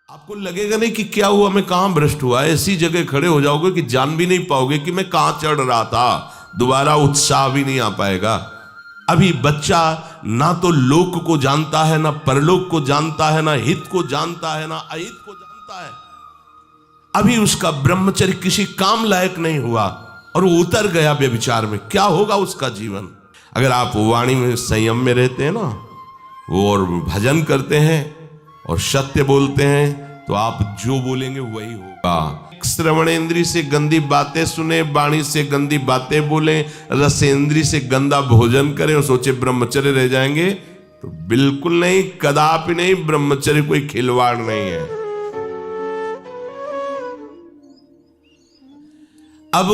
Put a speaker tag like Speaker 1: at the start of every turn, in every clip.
Speaker 1: आपको लगेगा नहीं कि क्या हुआ, मैं कहां भ्रष्ट हुआ, ऐसी जगह खड़े हो जाओगे कि जान भी नहीं पाओगे कि मैं कहां चढ़ रहा था, दोबारा उत्साह भी नहीं आ पाएगा। अभी बच्चा ना तो लोक को जानता है, ना परलोक को जानता है, ना हित को जानता है, ना अहित को जानता है। अभी उसका ब्रह्मचर्य किसी काम लायक नहीं हुआ और वो उतर गया व्यभिचार में, क्या होगा उसका जीवन। अगर आप वाणी में संयम में रहते हैं ना, वो और भजन करते हैं और सत्य बोलते हैं, तो आप जो बोलेंगे वही होगा। श्रवणेंद्री से गंदी बातें सुने, वाणी से गंदी बातें बोले, रसेंद्री से गंदा भोजन करें और सोचे ब्रह्मचर्य रह जाएंगे, तो बिल्कुल नहीं, कदापि नहीं। ब्रह्मचर्य कोई खिलवाड़ नहीं है। अब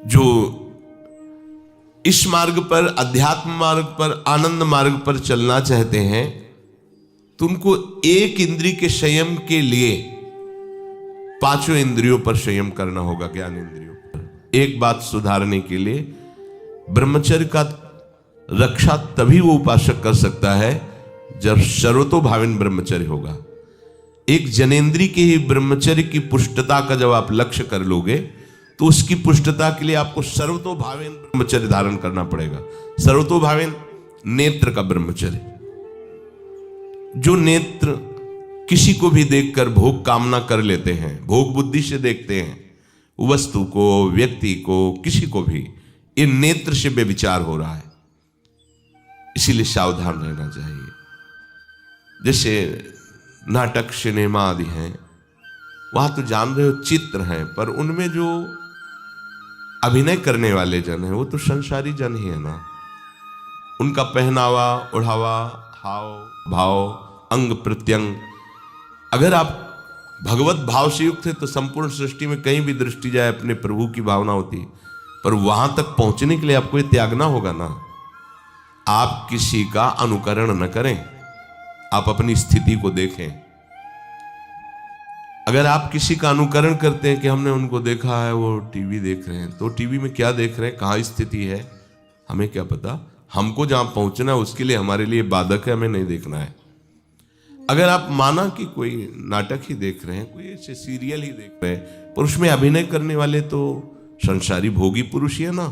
Speaker 1: जो इस मार्ग पर, अध्यात्म मार्ग पर, आनंद मार्ग पर चलना चाहते हैं, तो उनको एक इंद्रिय के संयम के लिए पांचों इंद्रियों पर संयम करना होगा, ज्ञान इंद्रियों पर। एक बात सुधारने के लिए, ब्रह्मचर्य का रक्षा तभी वो उपासक कर सकता है जब सर्वतोभावेन ब्रह्मचर्य होगा। एक जनेन्द्रीय के ही ब्रह्मचर्य की पुष्टता का जब आप लक्ष्य कर लोगे, तो उसकी पुष्टता के लिए आपको सर्वतोभावेन ब्रह्मचर्य धारण करना पड़ेगा। सर्वतोभावेन नेत्र का ब्रह्मचर्य, जो नेत्र किसी को भी देखकर भोग कामना कर लेते हैं, भोग बुद्धि से देखते हैं वस्तु को, व्यक्ति को, किसी को भी, ये नेत्र से व्यभिचार हो रहा है। इसीलिए सावधान रहना चाहिए। जैसे नाटक, सिनेमा आदि हैं, वहां तो जान रहे हो चित्र हैं, पर उनमें जो अभिनय करने वाले जन हैं वो तो संसारी जन ही है ना। उनका पहनावा, ओढ़ावा, हाव भाव, अंग प्रत्यंग, अगर आप भगवत भाव से युक्त है तो संपूर्ण सृष्टि में कहीं भी दृष्टि जाए अपने प्रभु की भावना होती है। पर वहां तक पहुंचने के लिए आपको ये त्यागना होगा ना। आप किसी का अनुकरण न करें, आप अपनी स्थिति को देखें। अगर आप किसी का अनुकरण करते हैं कि हमने उनको देखा है, वो टीवी देख रहे हैं, तो टीवी में क्या देख रहे हैं, कहाँ स्थिति है, हमें क्या पता। हमको जहां पहुंचना है उसके लिए हमारे लिए बाधक है, हमें नहीं देखना है। अगर आप माना कि कोई नाटक ही देख रहे हैं, कोई ऐसे सीरियल ही देख रहे हैं, पर उसमें अभिनय करने वाले तो संसारी भोगी पुरुष ही है ना।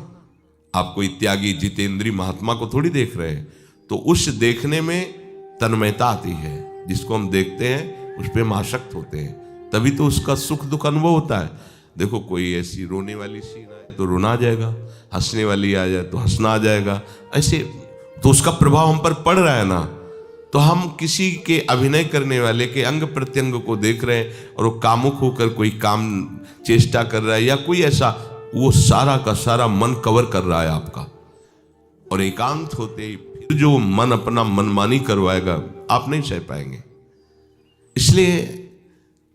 Speaker 1: आप कोई त्यागी जितेंद्री महात्मा को थोड़ी देख रहे हैं। तो उस देखने में तन्मयता आती है, जिसको हम देखते हैं उस पर हम आसक्त होते हैं, तभी तो उसका सुख दुख अनुभव होता है। देखो कोई ऐसी रोने वाली सीन आए तो रोना आ जाएगा, हंसने वाली आ जाए तो हंसना आ जाएगा, ऐसे तो उसका प्रभाव हम पर पड़ रहा है ना। तो हम किसी के अभिनय करने वाले के अंग प्रत्यंग को देख रहे हैं और वो कामुक होकर कोई काम चेष्टा कर रहा है, या कोई ऐसा, वो सारा का सारा मन कवर कर रहा है आपका। और एकांत होते ही फिर जो मन अपना मनमानी करवाएगा, आप नहीं सह पाएंगे। इसलिए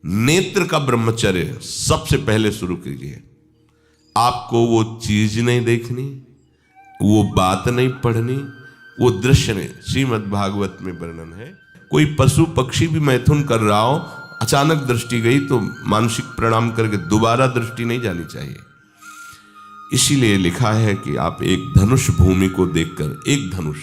Speaker 1: नेत्र का ब्रह्मचर्य सबसे पहले शुरू कीजिए। आपको वो चीज नहीं देखनी, वो बात नहीं पढ़नी, वो दृश्य नहीं। श्रीमद् भागवत में वर्णन है, कोई पशु पक्षी भी मैथुन कर रहा हो, अचानक दृष्टि गई तो मानसिक प्रणाम करके दोबारा दृष्टि नहीं जानी चाहिए। इसीलिए लिखा है कि आप एक धनुष भूमि को देखकर, एक धनुष,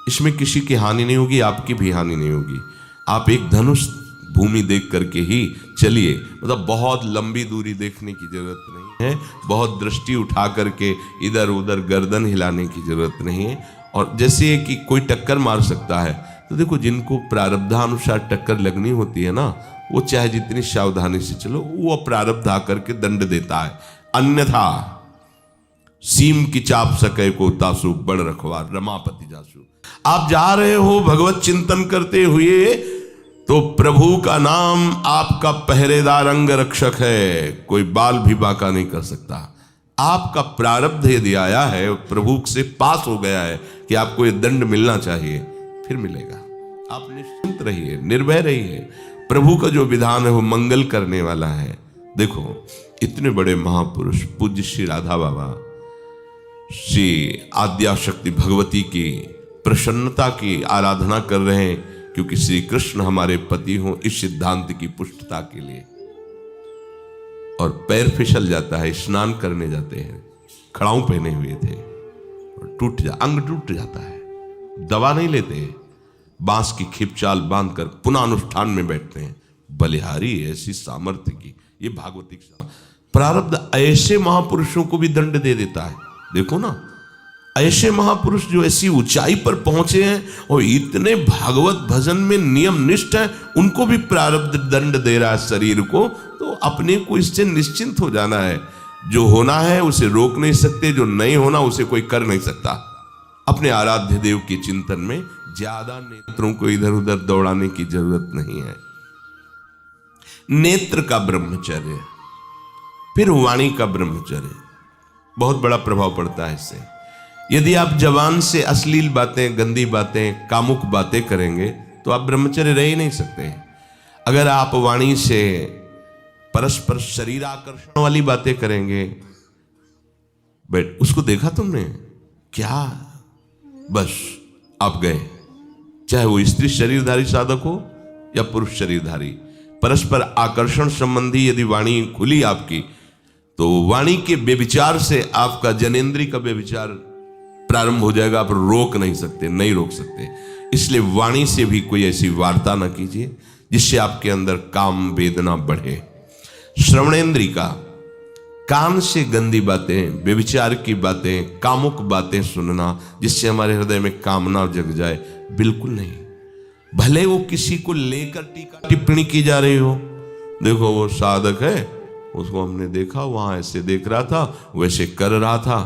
Speaker 1: इसमें किसी की हानि नहीं होगी, आपकी भी हानि नहीं होगी। आप एक धनुष भूमि देख करके ही चलिए। मतलब बहुत लंबी दूरी देखने की जरूरत नहीं है, बहुत दृष्टि उठा करके इधर उधर गर्दन हिलाने की जरूरत नहीं है। और जैसे कि कोई टक्कर मार सकता है, तो देखो जिनको प्रारब्धानुसार टक्कर लगनी होती है ना, वो चाहे जितनी सावधानी से चलो, वो प्रारब्ध आकर के दंड देता है। अन्यथा सीम की चाप सके को तासु बड़ रखवार रमापति जासु। आप जा रहे हो भगवत चिंतन करते हुए, तो प्रभु का नाम आपका पहरेदार अंग रक्षक है, कोई बाल भी बांका नहीं कर सकता। आपका प्रारब्ध यदि आया है, प्रभु से पास हो गया है कि आपको ये दंड मिलना चाहिए, फिर मिलेगा। आप निश्चिंत रहिए, निर्भय रहिए। प्रभु का जो विधान है वो मंगल करने वाला है। देखो इतने बड़े महापुरुष पूज्य श्री राधा बाबा, श्री आद्याशक्ति भगवती की प्रसन्नता की आराधना कर रहे हैं, क्योंकि श्री कृष्ण हमारे पति हों, इस सिद्धांत की पुष्टता के लिए। और पैर फिसल जाता है, स्नान करने जाते हैं, खड़ाऊ पहने हुए थे, अंग टूट जाता है, दवा नहीं लेते, बांस की खिपचाल बांधकर पुनः अनुष्ठान में बैठते हैं। बलिहारी ऐसी सामर्थ्य की, ये भागवतिक प्रारब्ध ऐसे महापुरुषों को भी दंड दे देता है। देखो ना, ऐसे महापुरुष जो ऐसी ऊंचाई पर पहुंचे हैं और इतने भागवत भजन में नियम निष्ठ है, उनको भी प्रारब्ध दंड दे रहा है शरीर को। तो अपने को इससे निश्चिंत हो जाना है। जो होना है उसे रोक नहीं सकते, जो नहीं होना उसे कोई कर नहीं सकता। अपने आराध्य देव के चिंतन में ज्यादा नेत्रों को इधर उधर दौड़ाने की जरूरत नहीं है। नेत्र का ब्रह्मचर्य, फिर वाणी का ब्रह्मचर्य, बहुत बड़ा प्रभाव पड़ता है इससे। यदि आप जवान से अश्लील बातें, गंदी बातें, कामुक बातें करेंगे तो आप ब्रह्मचर्य रह ही नहीं सकते। अगर आप वाणी से परस्पर शरीर आकर्षण वाली बातें करेंगे, बट उसको देखा तुमने क्या, बस आप गए। चाहे वो स्त्री शरीरधारी साधक हो या पुरुष शरीरधारी, परस्पर आकर्षण संबंधी यदि वाणी खुली आपकी, तो वाणी के व्यभिचार से आपका जनेंद्री का व्यभिचार प्रारंभ हो जाएगा। आप रोक नहीं सकते, नहीं रोक सकते। इसलिए वाणी से भी कोई ऐसी वार्ता ना कीजिए जिससे आपके अंदर काम वेदना बढ़े। श्रवणेंद्री का, कान से गंदी बातें, व्यभिचार की बातें, कामुक बातें सुनना जिससे हमारे हृदय में कामना जग जाए, बिल्कुल नहीं। भले वो किसी को लेकर टीका टिप्पणी की जा रही हो, देखो वो साधक है, उसको हमने देखा वहां ऐसे देख रहा था, वैसे कर रहा था,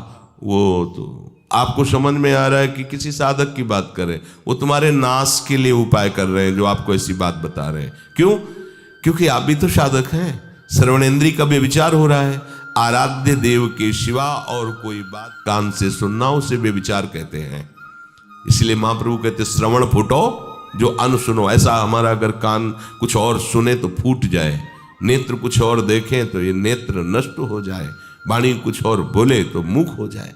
Speaker 1: वो तो आपको समझ में आ रहा है कि किसी साधक की बात कर रहे हैं, वो तुम्हारे नाश के लिए उपाय कर रहे हैं जो आपको ऐसी बात बता रहे हैं। क्यों? क्योंकि आप भी तो साधक हैं। श्रवणेंद्री का व्यभिचार हो रहा है। आराध्य देव के सिवा और कोई बात कान से सुनना उसे व्यभिचार कहते हैं। इसलिए महाप्रभु कहते श्रवण फूटो जो अन सुनो। ऐसा हमारा अगर कान कुछ और सुने तो फूट जाए, नेत्र कुछ और देखें तो ये नेत्र नष्ट हो जाए, वाणी कुछ और बोले तो मुख हो जाए।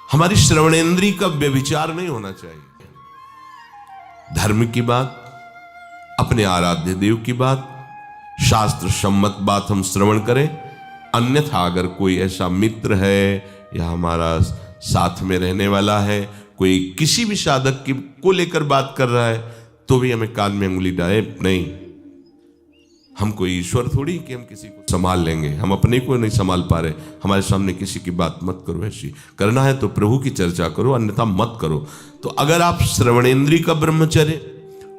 Speaker 1: हमारी श्रवणेंद्री का व्यभिचार नहीं होना चाहिए। धर्म की बात, अपने आराध्य देव की बात, शास्त्र सम्मत बात हम श्रवण करें। अन्यथा अगर कोई ऐसा मित्र है या हमारा साथ में रहने वाला है, कोई किसी भी साधक की को लेकर बात कर रहा है, तो भी हमें कान में उंगली डाले नहीं। हम कोई ईश्वर थोड़ी कि हम किसी को संभाल लेंगे, हम अपने को नहीं संभाल पा रहे। हमारे सामने किसी की बात मत करो, ऐसी करना है तो प्रभु की चर्चा करो, अन्यथा मत करो। तो अगर आप श्रवणेंद्री का ब्रह्मचर्य,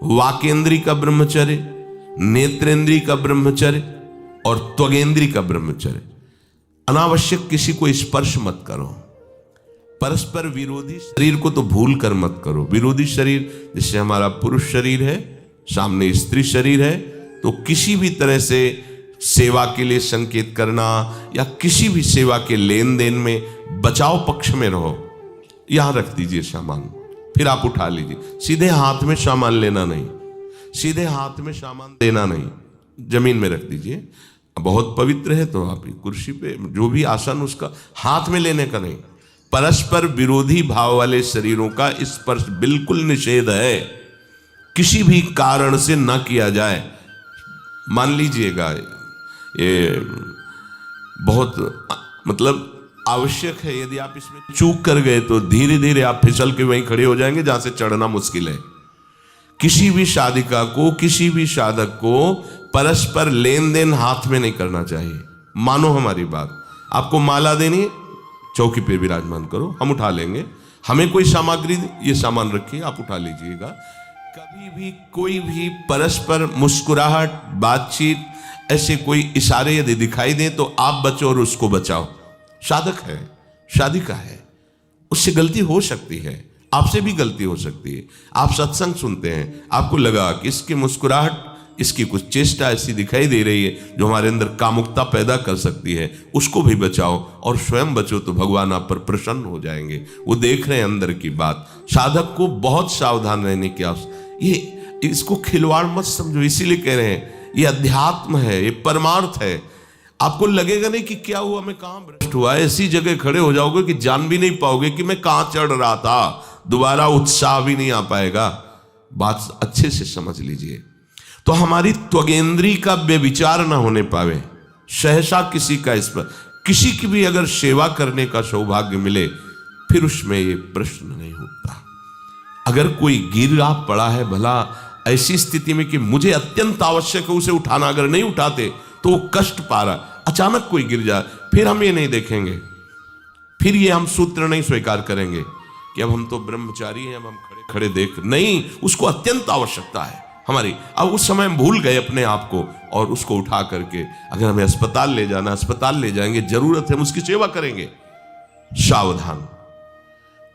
Speaker 1: वाकेंद्री का ब्रह्मचर्य, नेत्रेंद्री का ब्रह्मचर्य और त्वगेंद्री का ब्रह्मचर्य, अनावश्यक किसी को स्पर्श मत करो। परस्पर विरोधी शरीर को तो भूल कर मत करो। विरोधी शरीर जैसे हमारा पुरुष शरीर है, सामने स्त्री शरीर है, तो किसी भी तरह से सेवा के लिए संकेत करना या किसी भी सेवा के लेन देन में बचाव पक्ष में रहो। यहां रख दीजिए सामान, फिर आप उठा लीजिए। सीधे हाथ में सामान लेना नहीं, सीधे हाथ में सामान देना नहीं, जमीन में रख दीजिए। बहुत पवित्र है तो आप कुर्सी पे जो भी आसन उसका हाथ में लेने का नहीं। परस्पर विरोधी भाव वाले शरीरों का स्पर्श बिल्कुल निषेध है, किसी भी कारण से न किया जाए। मान लीजिएगा ये बहुत मतलब आवश्यक है, यदि आप इसमें चूक कर गए तो धीरे धीरे आप फिसल के वहीं खड़े हो जाएंगे जहां से चढ़ना मुश्किल है। किसी भी साधिका को, किसी भी साधक को परस्पर लेन देन हाथ में नहीं करना चाहिए। मानो हमारी बात, आपको माला देनी, चौकी पे विराजमान करो, हम उठा लेंगे। हमें कोई सामग्री, ये सामान रखिए, आप उठा लीजिएगा। कभी भी कोई भी परस्पर मुस्कुराहट, बातचीत, ऐसे कोई इशारे यदि दिखाई दे तो आप बचो और उसको बचाओ। साधक है, साधिका है, उससे गलती हो सकती है, आपसे भी गलती हो सकती है। आप सत्संग सुनते हैं, आपको लगा कि इसकी मुस्कुराहट, इसकी कुछ चेष्टा ऐसी दिखाई दे रही है जो हमारे अंदर कामुकता पैदा कर सकती है, उसको भी बचाओ और स्वयं बचो तो भगवान आप पर प्रसन्न हो जाएंगे। वो देख रहे हैं अंदर की बात। साधक को बहुत सावधान रहने की आवश्यकता। ये इसको खिलवाड़ मत समझो, इसीलिए कह रहे हैं ये अध्यात्म है, ये परमार्थ है। आपको लगेगा नहीं कि क्या हुआ, मैं कहां भ्रष्ट हुआ, ऐसी जगह खड़े हो जाओगे कि जान भी नहीं पाओगे कि मैं कहां चढ़ रहा था, दोबारा उत्साह भी नहीं आ पाएगा। बात अच्छे से समझ लीजिए। तो हमारी त्वगेंद्री का व्यभिचार ना होने पावे, सहसा किसी का इस पर, किसी की भी अगर सेवा करने का सौभाग्य मिले फिर उसमें ये प्रश्न नहीं उठता। अगर कोई गिरा पड़ा है भला ऐसी स्थिति में कि मुझे अत्यंत आवश्यक है उसे उठाना, अगर नहीं उठाते तो वो कष्ट पा रहा, अचानक कोई गिर जाए, फिर हम ये नहीं देखेंगे, फिर ये हम सूत्र नहीं स्वीकार करेंगे कि अब हम तो ब्रह्मचारी हैं, अब हम खड़े खड़े देख नहीं, उसको अत्यंत आवश्यकता है हमारी। अब उस समय हम भूल गए अपने आप को और उसको उठा करके अगर हमें अस्पताल ले जाना, अस्पताल ले जाएंगे, जरूरत है हम उसकी सेवा करेंगे। सावधान,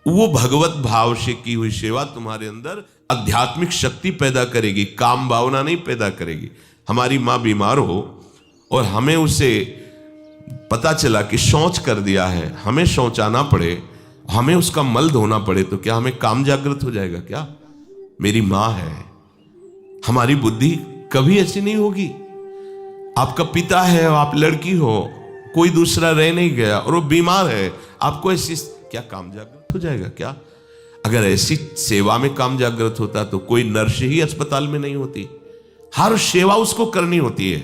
Speaker 1: वो भगवत भाव से की हुई सेवा तुम्हारे अंदर आध्यात्मिक शक्ति पैदा करेगी, काम भावना नहीं पैदा करेगी। हमारी माँ बीमार हो और हमें उसे पता चला कि शौच कर दिया है, हमें शौचाना पड़े, हमें उसका मल धोना पड़े, तो क्या हमें काम जागृत हो जाएगा? क्या मेरी माँ है, हमारी बुद्धि कभी ऐसी नहीं होगी। आपका पिता है, आप लड़की हो, कोई दूसरा रह नहीं गया और वो बीमार है, आपको ऐसी क्या काम जागृत हो जाएगा? क्या अगर ऐसी सेवा में काम जागृत होता तो कोई नर्स ही अस्पताल में नहीं होती। हर सेवा उसको करनी होती है,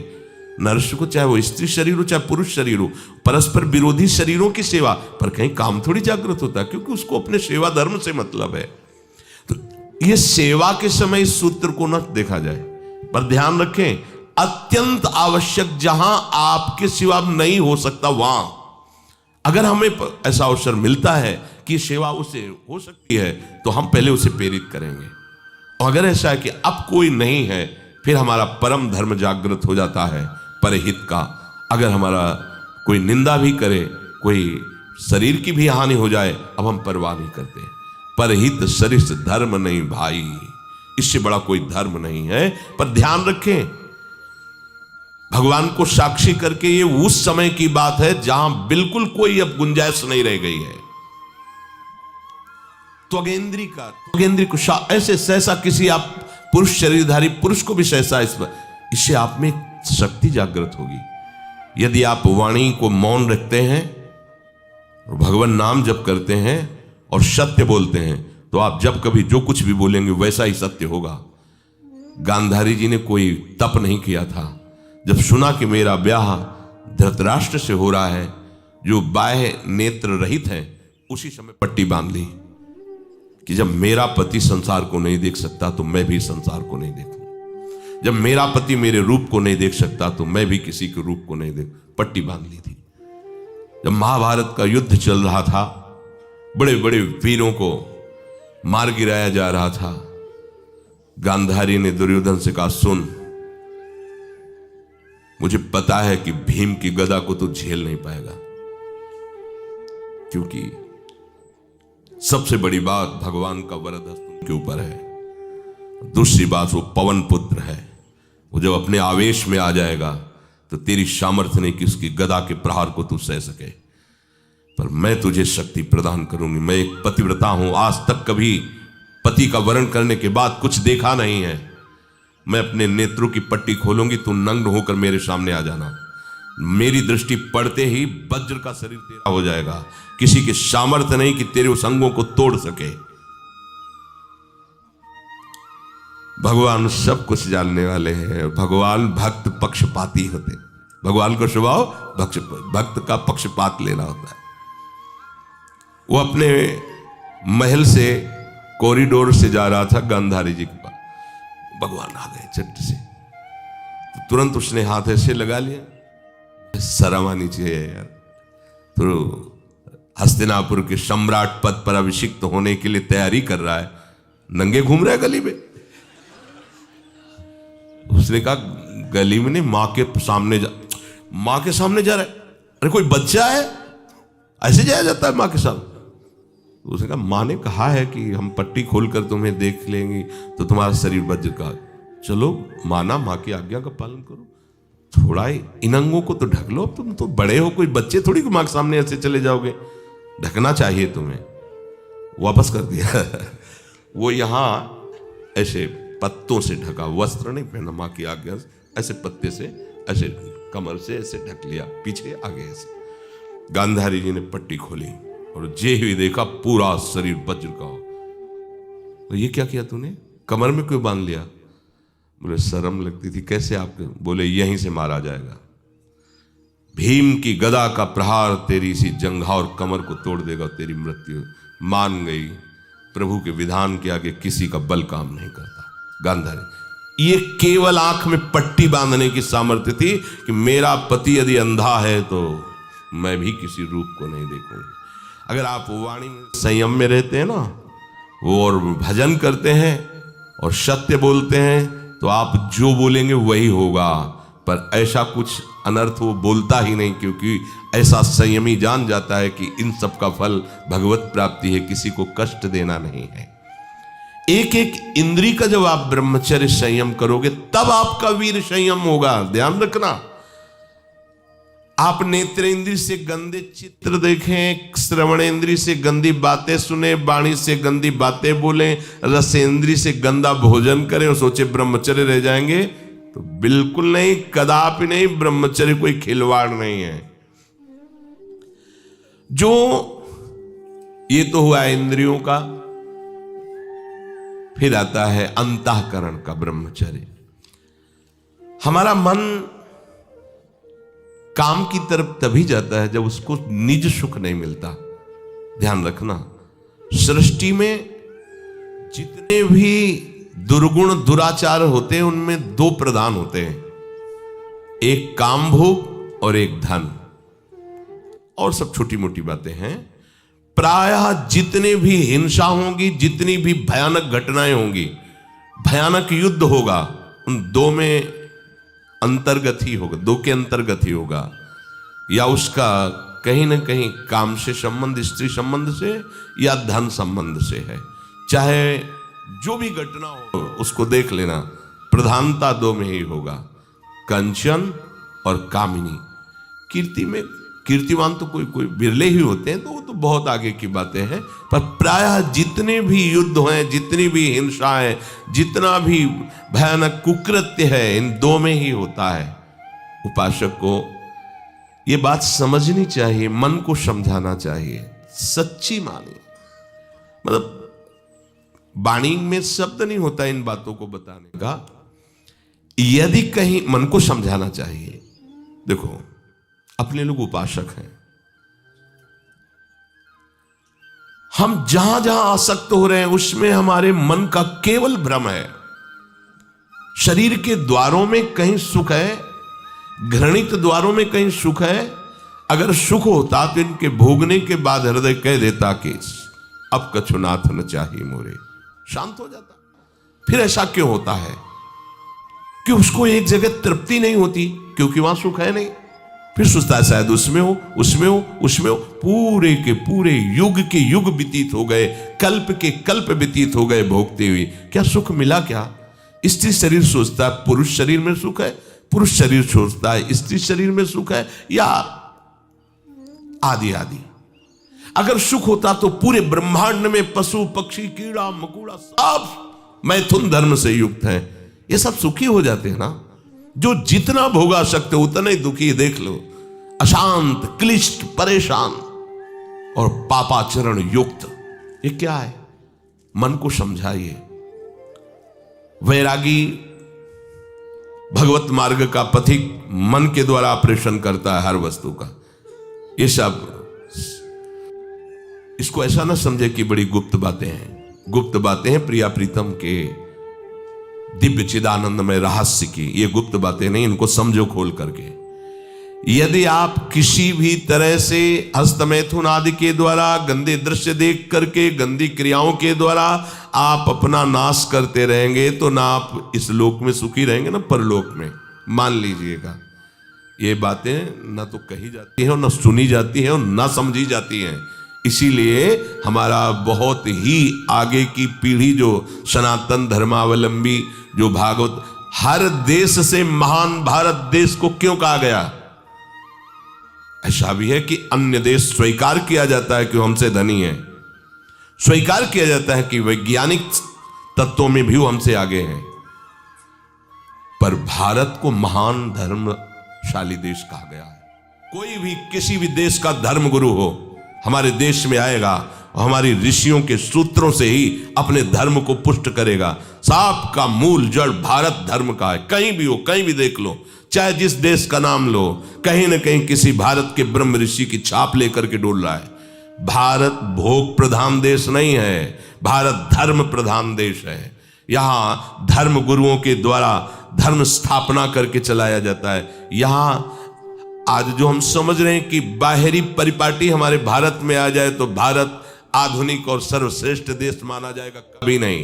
Speaker 1: नर्स को, चाहे वो स्त्री शरीर हो चाहे पुरुष शरीर हो, परस्पर विरोधी शरीरों की सेवा, पर कहीं काम थोड़ी जागृत होता है, क्योंकि उसको अपने सेवा धर्म से मतलब है। तो ये सेवा के समय इस सूत्र को न देखा जाए, पर ध्यान रखें, अत्यंत आवश्यक जहां आपके सिवा नहीं हो सकता वहां अगर हमें ऐसा अवसर मिलता है कि सेवा उसे हो सकती है तो हम पहले उसे प्रेरित करेंगे। और अगर ऐसा है कि अब कोई नहीं है, फिर हमारा परम धर्म जागृत हो जाता है परहित का। अगर हमारा कोई निंदा भी करे, कोई शरीर की भी हानि हो जाए, अब हम परवाह नहीं करते। परहित शरीर से धर्म नहीं भाई, इससे बड़ा कोई धर्म नहीं है। पर ध्यान रखें, भगवान को साक्षी करके ये उस समय की बात है जहां बिल्कुल कोई अब गुंजाइश नहीं रह गई है। त्वगेंद्री को ऐसे सहसा किसी आप पुरुष शरीरधारी पुरुष को भी सहसा इससे आप में शक्ति जागृत होगी। यदि आप वाणी को मौन रखते हैं और भगवान नाम जप करते हैं और सत्य बोलते हैं, तो आप जब कभी जो कुछ भी बोलेंगे वैसा ही सत्य होगा। गांधारी जी ने कोई तप नहीं किया था, जब सुना कि मेरा ब्याह धृतराष्ट्र से हो रहा है जो बाह्य नेत्र रहित है, उसी समय पट्टी बांध ली कि जब मेरा पति संसार को नहीं देख सकता तो मैं भी संसार को नहीं देखूं, जब मेरा पति मेरे रूप को नहीं देख सकता तो मैं भी किसी के रूप को नहीं देख, पट्टी बांध ली थी। जब महाभारत का युद्ध चल रहा था, बड़े बड़े वीरों को मार गिराया जा रहा था, गांधारी ने दुर्योधन से कहा, सुन, मुझे पता है कि भीम की गदा को तो झेल नहीं पाएगा, क्योंकि सबसे बड़ी बात भगवान का वरद हस्त उनके ऊपर है। दूसरी बात, वो पवन पुत्र है, वो जब अपने आवेश में आ जाएगा तो तेरी सामर्थ्य नहीं कि उसकी गदा के प्रहार को तू सह सके। पर मैं तुझे शक्ति प्रदान करूंगी। मैं एक पतिव्रता हूं, आज तक कभी पति का वरण करने के बाद कुछ देखा नहीं है। मैं अपने नेत्रों की पट्टी खोलूंगी, तू नग्न होकर मेरे सामने आ जाना। मेरी दृष्टि पड़ते ही वज्र का शरीर तेरा हो जाएगा, किसी के सामर्थ्य नहीं कि तेरे उस अंगों को तोड़ सके। भगवान सब कुछ जानने वाले हैं। भगवान भक्त पक्षपाती होते, भगवान का स्वभाव भक्त का पक्षपात लेना होता है। वो अपने महल से कॉरिडोर से जा रहा था गांधारी जी के पास, भगवान आ गए चट से, तो तुरंत उसने हाथ ऐसे लगा लिया। शर्म आनी चाहिए यार, तो हस्तिनापुर के सम्राट पद पर अभिषिक्त होने के लिए तैयारी कर रहा है, नंगे घूम रहा है गली में। उसने कहा, गली में नहीं, मां के सामने जा रहा है। अरे कोई बच्चा है, ऐसे जाया जाता है मां के सामने? उसने कहा, मां ने कहा है कि हम पट्टी खोलकर तुम्हें देख लेंगी तो तुम्हारा शरीर वज्र का। चलो माना, मां की आज्ञा का पालन करो, थोड़ा इन अंगों को तो ढक लो, तुम तो बड़े हो, कोई बच्चे थोड़ी मां के सामने ऐसे चले जाओगे, ढकना चाहिए तुम्हें। वापस कर दिया। वो यहां ऐसे पत्तों से ढका, वस्त्र नहीं पहना, मां की आज्ञा ऐसे पत्ते से ऐसे कमर से ऐसे ढक लिया, पीछे आगे ऐसे। गांधारी जी ने पट्टी खोली और जे ही देखा पूरा शरीर वज्र का हो। तो ये क्या किया तूने, कमर में क्यों बांध लिया? बोले शर्म लगती थी। कैसे आपके? बोले यहीं से मारा जाएगा, भीम की गदा का प्रहार तेरी सी जंघा और कमर को तोड़ देगा, तेरी मृत्यु। मान गई, प्रभु के विधान के आगे किसी का बल काम नहीं करता। गांधारी, ये केवल आंख में पट्टी बांधने की सामर्थ्य थी कि मेरा पति यदि अंधा है तो मैं भी किसी रूप को नहीं देखूंगी। अगर आप वाणी में संयम में रहते हैं ना, वो और भजन करते हैं और सत्य बोलते हैं, तो आप जो बोलेंगे वही होगा। पर ऐसा कुछ अनर्थ वो बोलता ही नहीं, क्योंकि ऐसा संयमी जान जाता है कि इन सब का फल भगवत प्राप्ति है, किसी को कष्ट देना नहीं है। एक एक इंद्री का जब आप ब्रह्मचर्य संयम करोगे तब आपका वीर संयम होगा। ध्यान रखना, आप नेत्रेंद्री से गंदे चित्र देखें, श्रवणेंद्री से गंदी बातें सुने, वाणी से गंदी बातें बोलें, रसेंद्री से गंदा भोजन करें और सोचे ब्रह्मचर्य रह जाएंगे, तो बिल्कुल नहीं, कदापि नहीं। ब्रह्मचर्य कोई खिलवाड़ नहीं है। जो ये तो हुआ इंद्रियों का, फिर आता है अंतःकरण का ब्रह्मचर्य। हमारा मन काम की तरफ तभी जाता है जब उसको निज सुख नहीं मिलता। ध्यान रखना, सृष्टि में जितने भी दुर्गुण दुराचार होते हैं उनमें दो प्रधान होते हैं, एक काम भोग और एक धन, और सब छोटी मोटी बातें हैं। प्रायः जितने भी हिंसा होंगी, जितनी भी भयानक घटनाएं होंगी, भयानक युद्ध होगा, उन दो में अंतर्गत ही होगा, दो के अंतर्गत ही होगा। या उसका कहीं ना कहीं काम से संबंध, स्त्री संबंध से या धन संबंध से है। चाहे जो भी घटना हो उसको देख लेना, प्रधानता दो में ही होगा, कंचन और कामिनी। कीर्ति में कीर्तिवान तो कोई कोई बिरले ही होते हैं, तो वो तो बहुत आगे की बातें हैं। पर प्रायः जितने भी युद्ध हैं, जितनी भी हिंसा है, जितना भी भयानक कुकृत्य है, इन दो में ही होता है। उपासक को ये बात समझनी चाहिए, मन को समझाना चाहिए, सच्ची मानी। मतलब वाणी में शब्द नहीं होता इन बातों को बताने का, यदि कहीं मन को समझाना चाहिए। देखो, अपने लोग उपासक हैं, हम जहां जहां आसक्त हो रहे हैं उसमें हमारे मन का केवल भ्रम है। शरीर के द्वारों में कहीं सुख है, घृणित द्वारों में कहीं सुख है। अगर सुख होता तो इनके भोगने के बाद हृदय कह देता कि अब कछुनाथ न चाहिए मोरे, शांत हो जाता। फिर ऐसा क्यों होता है कि उसको एक जगह तृप्ति नहीं होती, क्योंकि वहां सुख है नहीं। फिर सोचता है शायद उसमें हो, उसमें हो, उसमें हो। पूरे के पूरे युग के युग व्यतीत हो गए, कल्प के कल्प व्यतीत हो गए भोगते हुए, क्या सुख मिला? क्या स्त्री शरीर सोचता है पुरुष शरीर में सुख है, पुरुष शरीर सोचता है स्त्री शरीर में सुख है, या आदि आदि। अगर सुख होता तो पूरे ब्रह्मांड में पशु पक्षी कीड़ा मकोड़ा सब मैथुन धर्म से युक्त हैं, ये सब सुखी हो जाते हैं ना। जो जितना भोगा सकते उतना ही दुखी। देख लो, अशांत, क्लिष्ट, परेशान और पापाचरण युक्त, ये क्या है? मन को समझाइए। वैरागी भगवत मार्ग का पथिक मन के द्वारा ऑपरेशन करता है हर वस्तु का। ये सब, इसको ऐसा ना समझे कि बड़ी गुप्त बातें हैं। गुप्त बातें हैं प्रिया प्रीतम के दिव्य चिदानंदमय रहस्य की, ये गुप्त बातें नहीं, इनको समझो खोल करके। यदि आप किसी भी तरह से हस्तमैथुन आदि के द्वारा, गंदे दृश्य देख करके, गंदी क्रियाओं के द्वारा आप अपना नाश करते रहेंगे, तो ना आप इस लोक में सुखी रहेंगे ना परलोक में। मान लीजिएगा, ये बातें ना तो कही जाती हैं और ना सुनी जाती हैं और ना समझी जाती हैं। इसीलिए हमारा बहुत ही आगे की पीढ़ी, जो सनातन धर्मावलंबी, जो भागवत, हर देश से महान भारत देश को क्यों कहा गया? ऐसा भी है कि अन्य देश स्वीकार किया जाता है कि वो हमसे धनी है, स्वीकार किया जाता है कि वैज्ञानिक तत्वों में भी वो हमसे आगे हैं, पर भारत को महान धर्मशाली देश कहा गया है। कोई भी किसी भी देश का धर्मगुरु हो, हमारे देश में आएगा और हमारी ऋषियों के सूत्रों से ही अपने धर्म को पुष्ट करेगा। साप का मूल जड़ भारत धर्म का है। कहीं भी हो, कहीं भी देख लो, चाहे जिस देश का नाम लो, कहीं ना कहीं किसी भारत के ब्रह्म ऋषि की छाप लेकर के डोल रहा है। भारत भोग प्रधान देश नहीं है, भारत धर्म प्रधान देश है। यहाँ धर्म गुरुओं के द्वारा धर्म स्थापना करके चलाया जाता है। यहाँ आज जो हम समझ रहे हैं कि बाहरी परिपाटी हमारे भारत में आ जाए तो भारत आधुनिक और सर्वश्रेष्ठ देश माना जाएगा, कभी नहीं।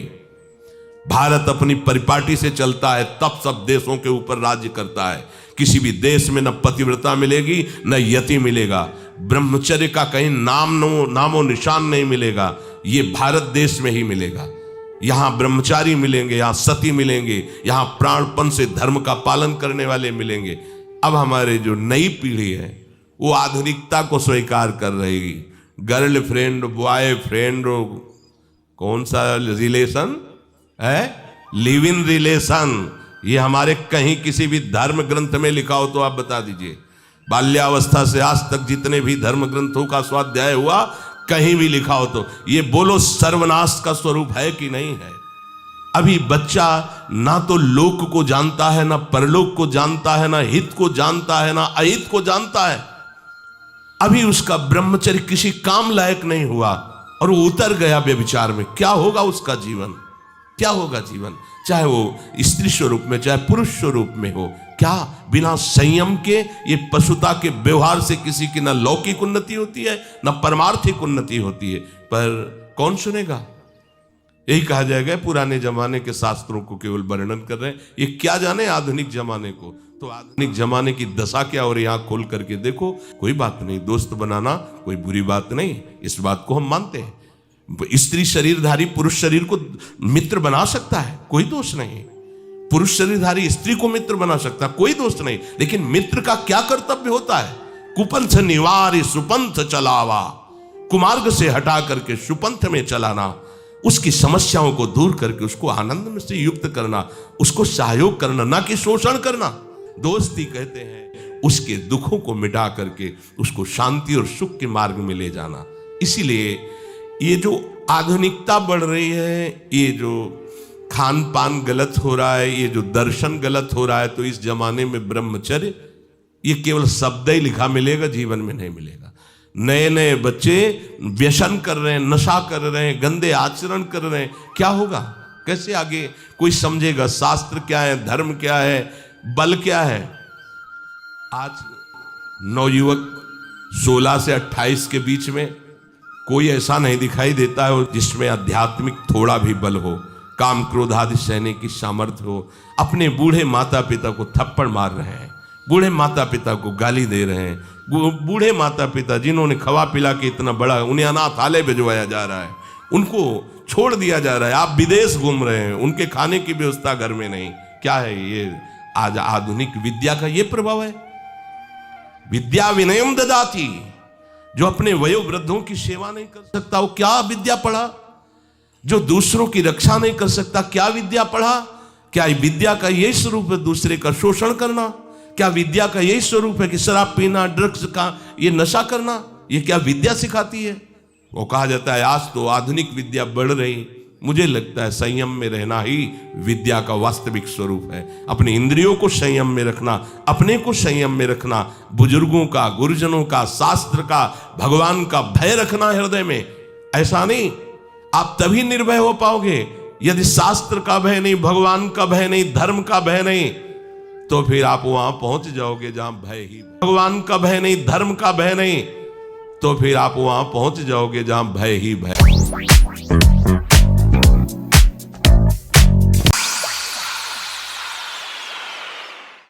Speaker 1: भारत अपनी परिपाटी से चलता है, तब सब देशों के ऊपर राज्य करता है। किसी भी देश में न पतिव्रता मिलेगी न यति मिलेगा, ब्रह्मचर्य का कहीं नामो निशान नहीं मिलेगा। ये भारत देश में ही मिलेगा। यहाँ ब्रह्मचारी मिलेंगे, यहाँ सती मिलेंगे, यहाँ प्राणपण से धर्म का पालन करने वाले मिलेंगे। अब हमारे जो नई पीढ़ी है वो आधुनिकता को स्वीकार कर रही। गर्लफ्रेंड, बॉयफ्रेंड, कौन सा रिलेशन है, लिव इन रिलेशन, ये हमारे कहीं किसी भी धर्म ग्रंथ में लिखा हो तो आप बता दीजिए। बाल्यावस्था से आज तक जितने भी धर्म ग्रंथों का स्वाध्याय हुआ, कहीं भी लिखा हो तो ये बोलो सर्वनाश का स्वरूप है कि नहीं है। अभी बच्चा ना तो लोक को जानता है, ना परलोक को जानता है, ना हित को जानता है, ना अहित को जानता है। अभी उसका ब्रह्मचर्य किसी काम लायक नहीं हुआ और वो उतर गया व्यभिचार में। क्या होगा उसका जीवन, क्या होगा जीवन, चाहे वो स्त्री स्वरूप में चाहे पुरुष स्वरूप में हो। क्या बिना संयम के ये पशुता के व्यवहार से किसी की ना लौकिक उन्नति होती है ना परमार्थिक उन्नति होती है। पर कौन सुनेगा? यही कहा जाएगा पुराने जमाने के शास्त्रों को केवल वर्णन कर रहे हैं, ये क्या जाने आधुनिक जमाने को। तो आधुनिक जमाने की दशा क्या हो रही है, आंख खोल करके देखो। कोई बात नहीं, दोस्त बनाना कोई बुरी बात नहीं, इस बात को हम मानते हैं। स्त्री शरीरधारी पुरुष शरीर को मित्र बना सकता है, कोई दोष नहीं। पुरुष शरीरधारी स्त्री को मित्र बना सकता है, कोई दोष नहीं। लेकिन मित्र का क्या कर्तव्य होता है? कुपंथ निवार सुपंथ चलावा, कुमार्ग से हटा करके सुपंथ में चलाना, उसकी समस्याओं को दूर करके उसको आनंद में से युक्त करना, उसको सहयोग करना, ना कि शोषण करना। दोस्ती कहते हैं उसके दुखों को मिटा करके उसको शांति और सुख के मार्ग में ले जाना। इसीलिए ये जो आधुनिकता बढ़ रही है, ये जो खान पान गलत हो रहा है, ये जो दर्शन गलत हो रहा है, तो इस जमाने में ब्रह्मचर्य ये केवल शब्द ही लिखा मिलेगा, जीवन में नहीं मिलेगा। नए नए बच्चे व्यसन कर रहे हैं, नशा कर रहे हैं, गंदे आचरण कर रहे हैं। क्या होगा, कैसे आगे कोई समझेगा शास्त्र क्या है, धर्म क्या है, बल क्या है? आज नवयुवक 16 से 28 के बीच में कोई ऐसा नहीं दिखाई देता है जिसमें आध्यात्मिक थोड़ा भी बल हो, काम क्रोध आदि सहने की सामर्थ्य हो। अपने बूढ़े माता पिता को थप्पड़ मार रहे हैं, बूढ़े माता पिता को गाली दे रहे हैं, बूढ़े माता पिता जिन्होंने खवा पिला के इतना बड़ा, उन्हें अनाथालय भिजवाया जा रहा है, उनको छोड़ दिया जा रहा है। आप विदेश घूम रहे हैं, उनके खाने की व्यवस्था घर में नहीं। क्या है ये? आज आधुनिक विद्या का ये प्रभाव है। विद्या विनयम ददाति, जो अपने वयोवृद्धों की सेवा नहीं कर सकता वो क्या विद्या पढ़ा? जो दूसरों की रक्षा नहीं कर सकता क्या विद्या पढ़ा? क्या विद्या का यही स्वरूप है दूसरे का शोषण करना? क्या विद्या का यही स्वरूप है कि शराब पीना, ड्रग्स का ये नशा करना? ये क्या विद्या सिखाती है? वो कहा जाता है आज तो आधुनिक विद्या बढ़ रही। मुझे लगता है संयम में रहना ही विद्या का वास्तविक स्वरूप है। अपने इंद्रियों को संयम में रखना, अपने को संयम में रखना, बुजुर्गों का, गुरुजनों का, शास्त्र का, भगवान का भय रखना हृदय में। ऐसा नहीं, आप तभी निर्भय हो पाओगे यदि शास्त्र का भय नहीं, भगवान का भय नहीं, धर्म का भय नहीं, तो फिर आप वहां पहुंच जाओगे जहां भय ही, भगवान का भय नहीं, धर्म का भय नहीं, तो फिर आप वहां पहुंच जाओगे जहां भय ही भय।